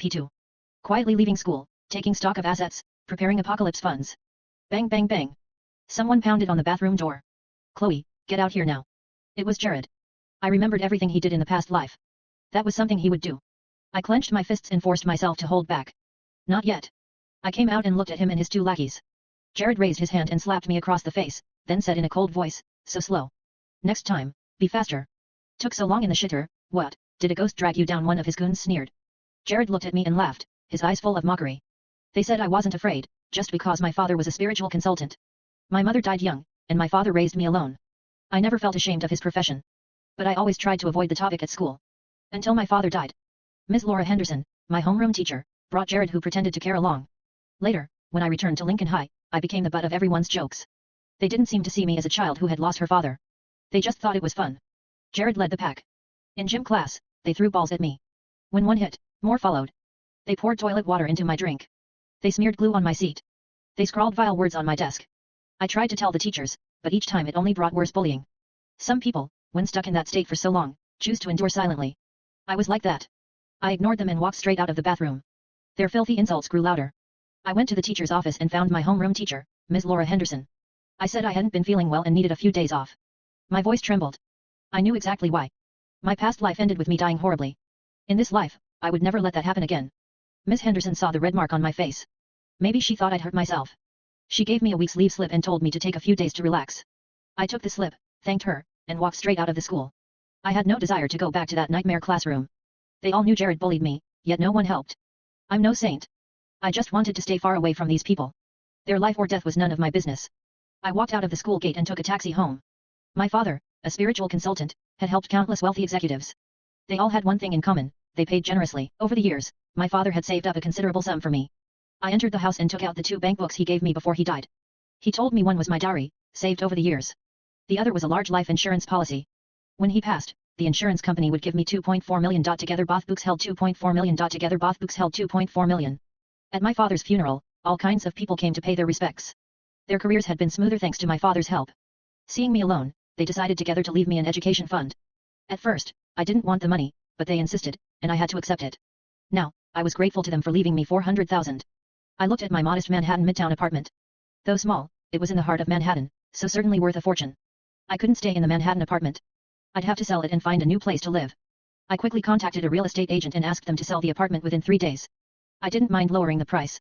P2. Quietly leaving school, taking stock of assets, preparing apocalypse funds. Bang bang bang. Someone pounded on the bathroom door. Chloe, get out here now. It was Jared. I remembered everything he did in the past life. That was something he would do. I clenched my fists and forced myself to hold back. Not yet. I came out and looked at him and his two lackeys. Jared raised his hand and slapped me across the face, then said in a cold voice, so slow. Next time, be faster. Took so long in the shitter, what, did a ghost drag you down? One of his goons sneered. Jared looked at me and laughed, his eyes full of mockery. They said I wasn't afraid, just because my father was a spiritual consultant. My mother died young, and my father raised me alone. I never felt ashamed of his profession. But I always tried to avoid the topic at school. Until my father died. Ms. Laura Henderson, my homeroom teacher, brought Jared, who pretended to care along. Later, when I returned to Lincoln High, I became the butt of everyone's jokes. They didn't seem to see me as a child who had lost her father. They just thought it was fun. Jared led the pack. In gym class, they threw balls at me. When one hit, more followed. They poured toilet water into my drink. They smeared glue on my seat. They scrawled vile words on my desk. I tried to tell the teachers, but each time it only brought worse bullying. Some people, when stuck in that state for so long, choose to endure silently. I was like that. I ignored them and walked straight out of the bathroom. Their filthy insults grew louder. I went to the teacher's office and found my homeroom teacher, Ms. Laura Henderson. I said I hadn't been feeling well and needed a few days off. My voice trembled. I knew exactly why. My past life ended with me dying horribly. In this life, I would never let that happen again. Ms. Henderson saw the red mark on my face. Maybe she thought I'd hurt myself. She gave me a week's leave slip and told me to take a few days to relax. I took the slip, thanked her, and walked straight out of the school. I had no desire to go back to that nightmare classroom. They all knew Jared bullied me, yet no one helped. I'm no saint. I just wanted to stay far away from these people. Their life or death was none of my business. I walked out of the school gate and took a taxi home. My father, a spiritual consultant, had helped countless wealthy executives. They all had one thing in common, they paid generously. Over the years, my father had saved up a considerable sum for me. I entered the house and took out the 2 bank books he gave me before he died. He told me one was my dowry, saved over the years. The other was a large life insurance policy. When he passed, the insurance company would give me $2.4 million. Together both books held $2.4 million. Together both books held $2.4 million. At my father's funeral, all kinds of people came to pay their respects. Their careers had been smoother thanks to my father's help. Seeing me alone, they decided together to leave me an education fund. At first, I didn't want the money, but they insisted, and I had to accept it. Now, I was grateful to them for leaving me $400,000. I looked at my modest Manhattan midtown apartment. Though small, it was in the heart of Manhattan, so certainly worth a fortune. I couldn't stay in the Manhattan apartment. I'd have to sell it and find a new place to live. I quickly contacted a real estate agent and asked them to sell the apartment within 3 days. I didn't mind lowering the price,